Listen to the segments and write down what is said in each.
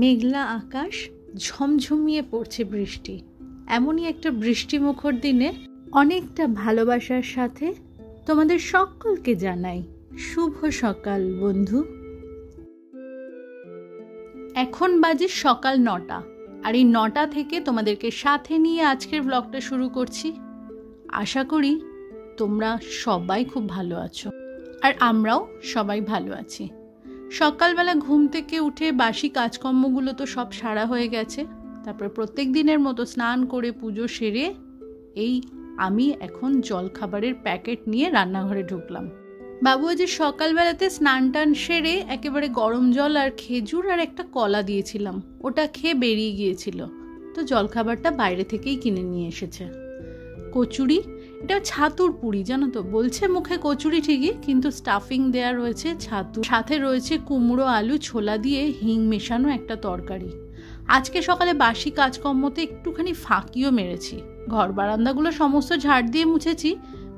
মেঘলা আকাশ, ঝমঝমিয়ে পড়ছে বৃষ্টি। এমনই একটা বৃষ্টিমুখর দিনে অনেকটা ভালোবাসার সাথে তোমাদের সকলকে জানাই শুভ সকাল বন্ধু। এখন বাজে সকাল 9টা, আর এই 9টা থেকে তোমাদেরকে সাথে নিয়ে আজকের ব্লগটা শুরু করছি। আশা করি তোমরা সবাই খুব ভালো আছো, আর আমরাও সবাই ভালো আছি। সকালবেলা ঘুম থেকে উঠে বাসি কাজকর্মগুলো তো সব সারা হয়ে গেছে। তারপর প্রত্যেক দিনের মতো স্নান করে পুজো সেরে আমি এখন জলখাবারের প্যাকেট নিয়ে রান্নাঘরে ঢুকলাম। বাবু আজ সকালবেলাতে স্নান টান সেরে একেবারে গরম জল আর খেজুর আর একটা কলা দিয়েছিলাম, ওটা খেয়ে বেরিয়ে গিয়েছিল। তো জলখাবারটা বাইরে থেকেই কিনে নিয়ে এসেছে। কচুরি, এটা ছাতুর পুরি, জানো তো, বলছে মুখে কচুরি ঠিকই, কিন্তু স্টাফিং দেয়া রয়েছে ছাতু, সাথে রয়েছে কুমড়ো আলু ছোলা দিয়ে হিং মেশানো একটা তরকারি। আজকে সকালে বাসি কাজকর্মতে একটুখানি ফাঁকিও মেরেছি। ঘর বারান্দাগুলো সমস্ত ঝাড় দিয়ে মুছেছি।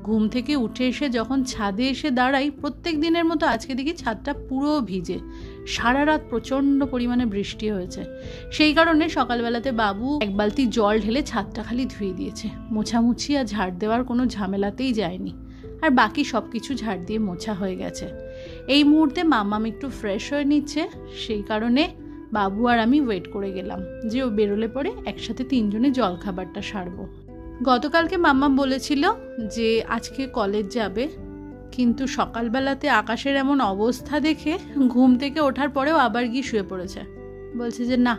ঘুম থেকে উঠে এসে যখন ছাদে এসে দাঁড়াই, প্রত্যেক দিনের মতো আজকে দেখি ছাদটা পুরো ভিজে। সারা রাত প্রচণ্ড পরিমাণে বৃষ্টি হয়েছে, সেই কারণে সকালবেলাতে বাবু এক বালতি জল ঢেলে ছাদটা খালি ধুয়ে দিয়েছে। মোছামুছি আর ঝাড় দেওয়ার কোনো ঝামেলাতেই যায়নি, আর বাকি সব কিছু ঝাড় দিয়ে মোছা হয়ে গেছে। এই মুহূর্তে মাম্মাম একটু ফ্রেশ হয়ে নিচ্ছে, সেই কারণে বাবু আর আমি ওয়েট করে গেলাম যে ও বেরোলে পরে একসাথে তিনজনে জলখাবারটা সারবো। গতকালকে মাম্মা বলেছিল যে আজকে কলেজ যাবে, কিন্তু সকালবেলাতে আকাশের এমন অবস্থা দেখে ঘুম থেকে ওঠার পরেও আবার গিয়ে শুয়ে পড়েছে। বলছে যে না,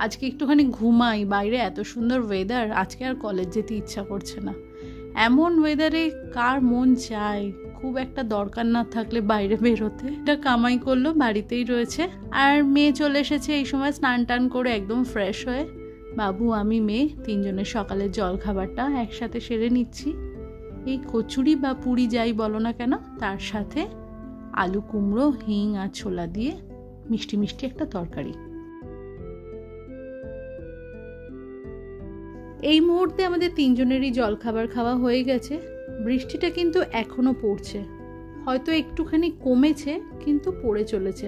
আজকে একটুখানি ঘুমাই, বাইরে এত সুন্দর ওয়েদার, আজকে আর কলেজ যেতে ইচ্ছা করছে না। এমন ওয়েদারে কার মন চায় খুব একটা দরকার না থাকলে বাইরে বেরোতে? এটা কামাই করলো, বাড়িতেই রয়েছে। আর মেয়ে চলে এসেছে এই সময় স্নান টান করে একদম ফ্রেশ হয়ে। বাবু, আমি, মেয়ে তিনজনের সকালের জলখাবারটা একসাথে সেরে নিচ্ছি। এই কচুরি বা পুরি যাই বলো না কেন, তার সাথে আলু কুমড়ো হিং আর ছোলা দিয়ে মিষ্টি মিষ্টি একটা তরকারি। এই মুহূর্তে আমাদের তিনজনেরই জলখাবার খাওয়া হয়ে গেছে। বৃষ্টিটা কিন্তু এখনো পড়ছে, হয়তো একটুখানি কমেছে, কিন্তু পড়ে চলেছে।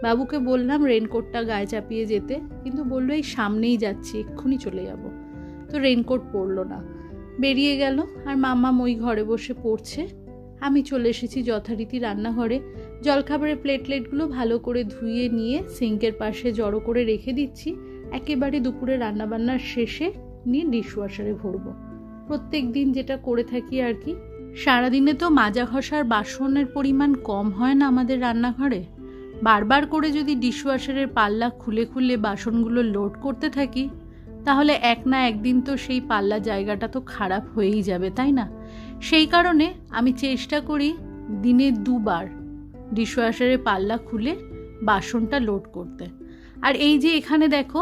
বাবুকে বললাম রেনকোটটা গায়ে চাপিয়ে যেতে, কিন্তু বললো এই সামনেই যাচ্ছি, এক্ষুনি চলে যাব। তো রেনকোট পরলো না, বেরিয়ে গেল। আর মাম্মাম ওই ঘরে বসে পড়ছে। আমি চলে এসেছি যথারীতি রান্নাঘরে। জলখাবারের প্লেটগুলো ভালো করে ধুয়ে নিয়ে সিঙ্কের পাশে জড়ো করে রেখে দিচ্ছি। একেবারে দুপুরে রান্নাবান্নার শেষে নিয়ে ডিশওয়াশারে ভরবো, প্রত্যেক দিন যেটা করে থাকি আর কি। সারাদিনে তো মাজা ঘষার বাসনের পরিমাণ কম হয় না আমাদের রান্নাঘরে। বারবার করে যদি ডিশওয়াশারের পাল্লা খুলে খুলে বাসনগুলো লোড করতে থাকি, তাহলে এক না একদিন তো সেই পাল্লা জায়গাটা তো খারাপ হয়েই যাবে, তাই না? সেই কারণে আমি চেষ্টা করি দিনে 2বার ডিশওয়াশারের পাল্লা খুলে বাসনটা লোড করতে। আর এই যে এখানে দেখো,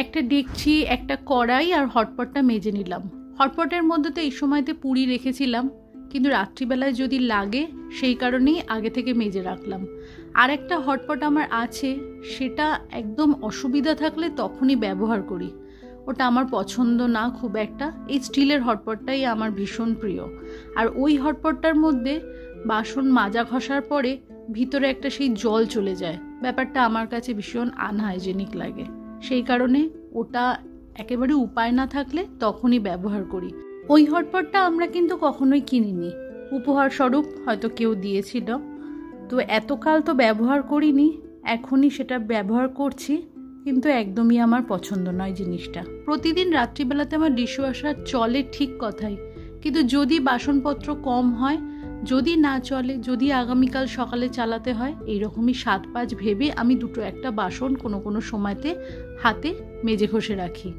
একটা ডেকচি, একটা কড়াই আর হটপটটা মেজে নিলাম। হটপটের মধ্যে তো এই সময়তে পুরি রেখেছিলাম, কিন্তু রাত্রিবেলায় যদি লাগে সেই কারণেই আগে থেকে মেজে রাখলাম। আর একটা হটপট আমার আছে, সেটা একদম অসুবিধা থাকলে তখনই ব্যবহার করি। ওটা আমার পছন্দ না খুব একটা। এই স্টিলের হটপটটাই আমার ভীষণ প্রিয়। আর ওই হটপটটার মধ্যে বাসন মাজা ঘষার পরে ভিতরে একটা সেই জল চলে যায়, ব্যাপারটা আমার কাছে ভীষণ আনহাইজেনিক লাগে। সেই কারণে ওটা একেবারে উপায় না থাকলে তখনই ব্যবহার করি। ওই হটপটটা আমরা কিন্তু কখনোই কিনিনি, উপহার স্বরূপ হয়তো কেউ দিয়েছিল। তো এতকাল তো ব্যবহার করিনি, এখনই সেটা ব্যবহার করছি, কিন্তু একদমই আমার পছন্দ নয় জিনিসটা। প্রতিদিন রাত্রিবেলাতে আমার ডিশওয়াশার চলে ঠিক কথাই, কিন্তু যদি বাসনপত্র কম হয়, যদি না চলে, যদি আগামীকাল সকালে চালাতে হয়, এইরকমই 7-5 ভেবে আমি 2-1 বাসন কোনো কোনো সময়তে হাতে মেজে ঘষে রাখি।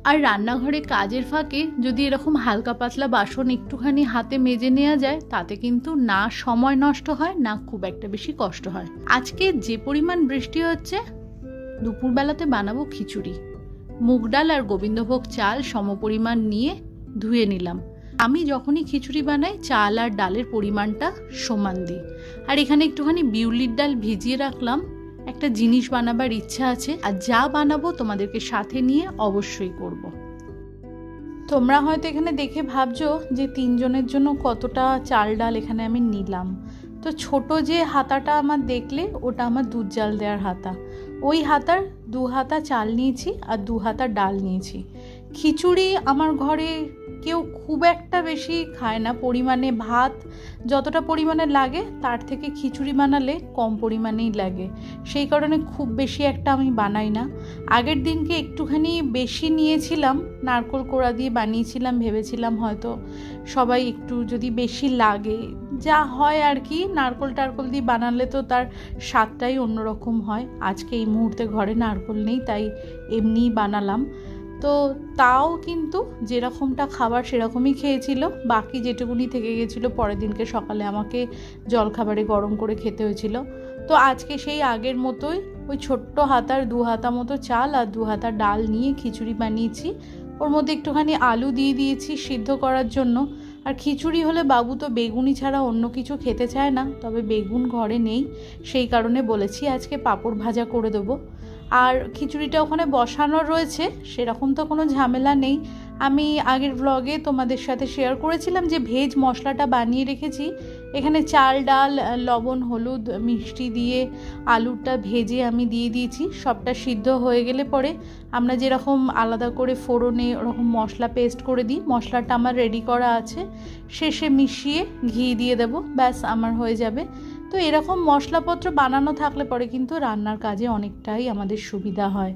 আর রান্নাঘরে কাজের ফাঁকে যদি এরকম হালকা পাতলা বাসন একটুখানি হাতে মেজে নেওয়া যায়, তাতে কিন্তু না সময় নষ্ট হয়, না খুব একটা বেশি কষ্ট হয়। আজকে যে পরিমাণ বৃষ্টি হচ্ছে, দুপুরবেলাতে বানাবো খিচুড়ি। মুগ ডাল আর গোবিন্দভোগ চাল সমপরিমাণ নিয়ে ধুয়ে নিলাম। আমি যখনই খিচুড়ি বানাই চাল আর ডালের পরিমাণটা সমান দিই। আর এখানে একটুখানি বিউলির ডাল ভিজিয়ে রাখলাম, একটা জিনিস বানাবার ইচ্ছা আছে, আর যা বানাবো তোমাদেরকে সাথে নিয়ে অবশ্যই করব। তোমরা হয়তো এখানে দেখে ভাবছো যে 3 জনের জন্য কতটা চাল ডাল এখানে আমি নিলাম। তো ছোট যে হাতাটা আমার দেখলে, ওটা আমার দুধ জাল দেওয়ার হাতা। ওই হাতার 2 হাতা চাল নিয়েছি আর 2 হাতা ডাল নিয়েছি। খিচুড়ি আমার ঘরে কেউ খুব একটা বেশি খায় না, পরিমাণে ভাত যতটা পরিমাণে লাগে তার থেকে খিচুড়ি বানালে কম পরিমাণেই লাগে, সেই কারণে খুব বেশি একটা আমি বানাই না। আগের দিনকে একটুখানি বেশি নিয়েছিলাম, নারকেল কোড়া দিয়ে বানিয়েছিলাম, ভেবেছিলাম হয়তো সবাই একটু যদি বেশি লাগে, যা হয় আর কি, নারকেল টারকেল দিয়ে বানালে তো তার স্বাদটাই অন্যরকম হয়। আজকে এই মুহূর্তে ঘরে নারকেল নেই, তাই এমনিই বানালাম। তো তাও কিন্তু যেরকমটা খাবার সেরকমই খেয়েছিল, বাকি যেটুকুনি থেকে গেছিলো পরের দিনকে সকালে আমাকে জলখাবারে গরম করে খেতে হয়েছিল। তো আজকে সেই আগের মতোই ওই ছোট্ট হাতার 2 হাতা মতো চাল আর 2 হাতা ডাল নিয়ে খিচুড়ি বানিয়েছি। ওর মধ্যে একটুখানি আলু দিয়ে দিয়েছি সিদ্ধ করার জন্য। আর খিচুড়ি হলে বাবু তো বেগুনি ছাড়া অন্য কিছু খেতে চায় না, তবে বেগুন ঘরে নেই, সেই কারণে বলেছি আজকে পাঁপড় ভাজা করে দেবো। আর খিচুড়িটা ওখানে বসানোর রয়েছে, সেরকম তো কোনো ঝামেলা নেই। আমি আগের ব্লগে তোমাদের সাথে শেয়ার করেছিলাম যে ভেজ মশলাটা বানিয়ে রেখেছি। এখানে চাল ডাল লবণ হলুদ মিষ্টি দিয়ে আলুটা ভেজে আমি দিয়ে দিয়েছি। সবটা সিদ্ধ হয়ে গেলে পরে আমরা যেরকম আলাদা করে ফোড়নে ওরকম মশলা পেস্ট করে দিই, মশলাটা আমার রেডি করা আছে, শেষে মিশিয়ে ঘি দিয়ে দেবো, ব্যাস আমার হয়ে যাবে। তো এরকম মশলাপত্র বানানো থাকলে পরে কিন্তু রান্নার কাজে অনেকটাই আমাদের সুবিধা হয়।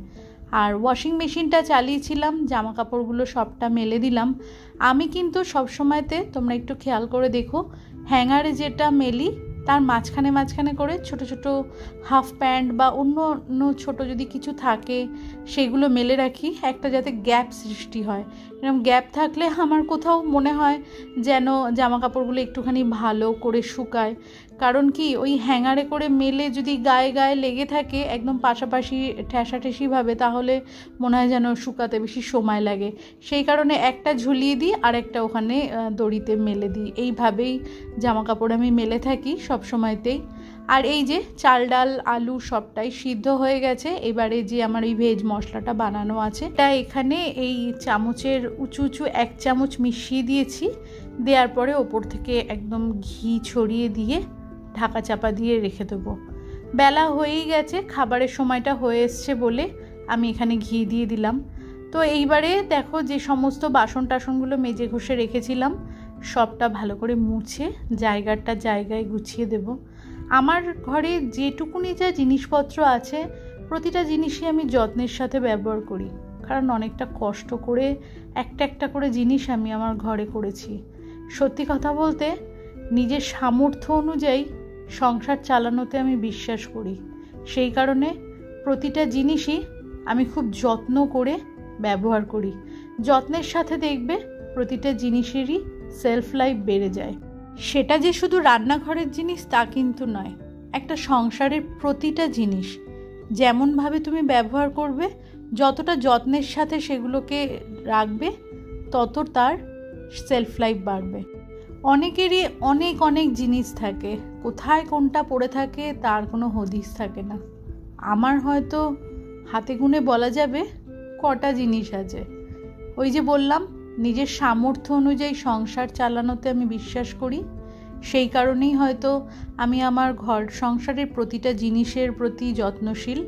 আর ওয়াশিং মেশিনটা চালিয়েছিলাম, জামা কাপড়গুলো সবটা মেলে দিলাম। আমি কিন্তু সবসময়তে তোমরা একটু খেয়াল করে দেখো, হ্যাঙ্গারে যেটা মেলি তার মাঝখানে মাঝখানে করে ছোট ছোট হাফ প্যান্ট বা অন্য অন্য ছোটো যদি কিছু থাকে সেগুলো মেলে রাখি, একটা যাতে গ্যাপ সৃষ্টি হয়। এরকম গ্যাপ থাকলে আমার কোথাও মনে হয় যেন জামা কাপড়গুলো একটুখানি ভালো করে শুকায়। কারণ কি, ওই হ্যাঙ্গারে করে মেলে যদি গায়ে গায়ে লেগে থাকে একদম পাশাপাশি ঠেসাঠেসিভাবে, তাহলে মনে হয় যেন শুকাতে বেশি সময় লাগে। সেই কারণে একটা ঝুলিয়ে দিই আর একটা ওখানে দড়িতে মেলে দিই, এইভাবেই জামা কাপড় আমি মেলে থাকি সব সময়তেই। আর এই যে চাল ডাল আলু সবটাই সিদ্ধ হয়ে গেছে। এবারে যে আমার এই ভেজ মশলাটা বানানো আছে, এটা এখানে এই চামচের উঁচু উঁচু 1 চামচ মিশিয়ে দিয়েছি। দেওয়ার পরে ওপর থেকে একদম ঘি ছড়িয়ে দিয়ে ঢাকা চাপা দিয়ে রেখে দেবো। বেলা হয়েই গেছে, খাবারের সময়টা হয়ে এসছে বলে আমি এখানে ঘি দিয়ে দিলাম। তো এইবারে দেখো যে সমস্ত বাসন টাসনগুলো মেজে ঘষে রেখেছিলাম সবটা ভালো করে মুছে জায়গাটা জায়গায় গুছিয়ে দেব। আমার ঘরে যেটুকুনি যা জিনিসপত্র আছে প্রতিটা জিনিসই আমি যত্নের সাথে ব্যবহার করি, কারণ অনেকটা কষ্ট করে একটা একটা করে জিনিস আমি আমার ঘরে করেছি। সত্যি কথা বলতে নিজের সামর্থ্য অনুযায়ী সংসার চালানোতে আমি বিশ্বাস করি, সেই কারণে প্রতিটা জিনিসই আমি খুব যত্ন করে ব্যবহার করি। যত্নের সাথে দেখবে প্রতিটা জিনিসেরই সেলফ লাইফ বেড়ে যায়। সেটা যে শুধু রান্নাঘরের জিনিস তা কিন্তু নয়, একটা সংসারের প্রতিটা জিনিস যেমনভাবে তুমি ব্যবহার করবে, যতটা যত্নের সাথে সেগুলোকে রাখবে, তত তার সেলফ লাইফ বাড়বে। অনেকেরই অনেক অনেক জিনিস থাকে, কোথায় কোনটা পড়ে থাকে তার কোনো হদিস থাকে না। আমার হয়তো হাতে গুনে বলা যাবে কটা জিনিস আছে। ওই যে বললাম, নিজের সামর্থ্য অনুযায়ী সংসার চালানোতে আমি বিশ্বাস করি, সেই কারণেই হয়তো আমি আমার ঘর সংসারের প্রতিটা জিনিসের প্রতি যত্নশীল।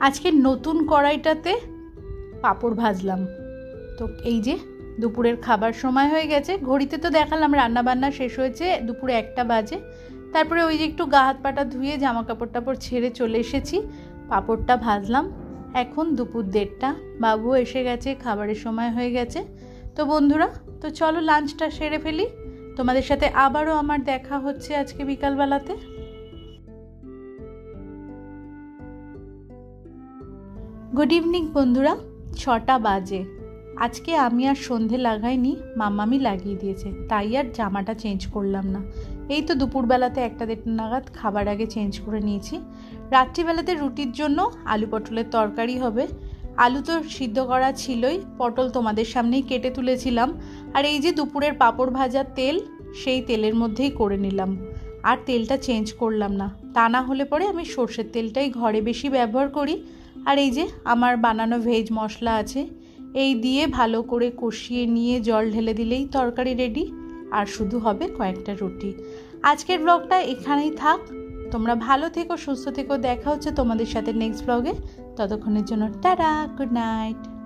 আজকে নতুন কড়াইটাতে পাঁপড় ভাজলাম। তো এই যে দুপুরের খাবার সময় হয়ে গেছে, ঘড়িতে তো দেখালাম রান্নাবান্না শেষ হয়েছে দুপুরে 1টা বাজে। তারপরে ওই যে একটু গা হাত পাটা ধুয়ে জামা কাপড় টাপড় ছেড়ে চলে এসেছি, পাঁপড়টা ভাজলাম। এখন দুপুর 1:30, বাবু এসে গেছে, খাবারের সময় হয়ে গেছে। তো বন্ধুরা, তো চলো লাঞ্চটা সেরে ফেলি। তোমাদের সাথে আবারও আমার দেখা হচ্ছে আজকে বিকালবেলাতে। গুড ইভিনিং বন্ধুরা, 6টা বাজে। আজকে আমি আর সন্ধে লাগাইনি, মাম্মামি লাগিয়ে দিয়েছে, তাই আর জামাটা চেঞ্জ করলাম না। এই তো দুপুরবেলাতে 1টা-1:30 নাগাদ খাবার আগে চেঞ্জ করে নিয়েছি। রাত্রিবেলাতে রুটির জন্য আলু পটলের তরকারি হবে। আলু তো সিদ্ধ করা ছিলই, পটল তোমাদের সামনেই কেটে তুলেছিলাম। আর এই যে দুপুরের পাঁপড় ভাজার তেল, সেই তেলের মধ্যেই করে নিলাম, আর তেলটা চেঞ্জ করলাম না। তা না হলে পরে আমি সর্ষের তেলটাই ঘরে বেশি ব্যবহার করি। আর এই যে আমার বানানো ভেজ মশলা আছে, এই দিয়ে ভালো করে কষিয়ে নিয়ে জল ঢেলে দিলেই তরকারি রেডি, আর শুধু হবে কয়েকটা রুটি। আজকের ব্লগটা এখানেই থাক। তোমরা ভালো থেকো, সুস্থ থেকো। দেখা হচ্ছে তোমাদের সাথে নেক্সট ব্লগে। ততক্ষণের জন্য টাটা, গুড নাইট।